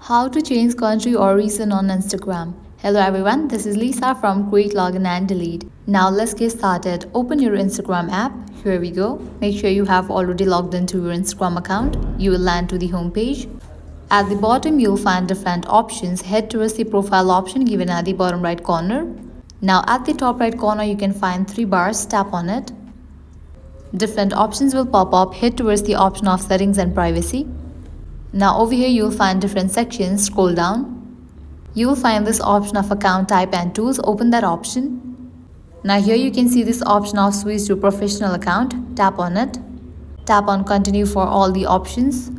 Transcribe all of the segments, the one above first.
How to change country or region on Instagram. Hello everyone, this is Lisa from Create, Login and Delete. Now let's get started. Open your Instagram app. Here we go. Make sure you have already logged into your Instagram account. You will land to the home page. At the bottom, you'll find different options. Head towards the profile option given at the bottom right corner. Now at the top right corner, you can find 3 bars. Tap on it. Different options will pop up. Head towards the option of settings and privacy. Now over here you'll find different sections. Scroll down. You will find this option of account type and tools. Open that option. Now here you can see this option of switch to professional account. Tap on it. Tap on continue for all the options.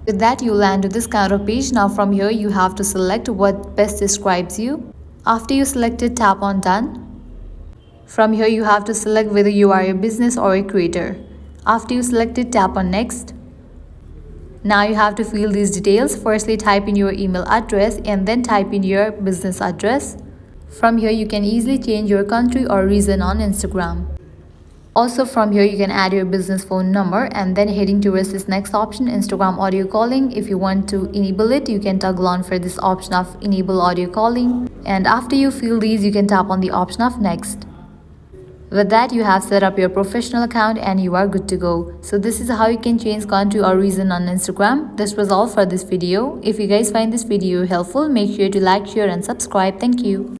With that you land to this kind of page. Now from here you have to select what best describes you. After you select it, tap on done. From here you have to select whether you are a business or a creator. After you select it, tap on next. Now you have to fill these details. Firstly, type in your email address and then type in your business address. From here, you can easily change your country or region on Instagram. Also from here, you can add your business phone number and then heading towards this next option, Instagram audio calling. If you want to enable it, you can toggle on for this option of enable audio calling. And after you fill these, you can tap on the option of next. With that, you have set up your professional account and you are good to go. So this is how you can change country or region on Instagram. This was all for this video. If you guys find this video helpful, make sure to like, share and subscribe. Thank you.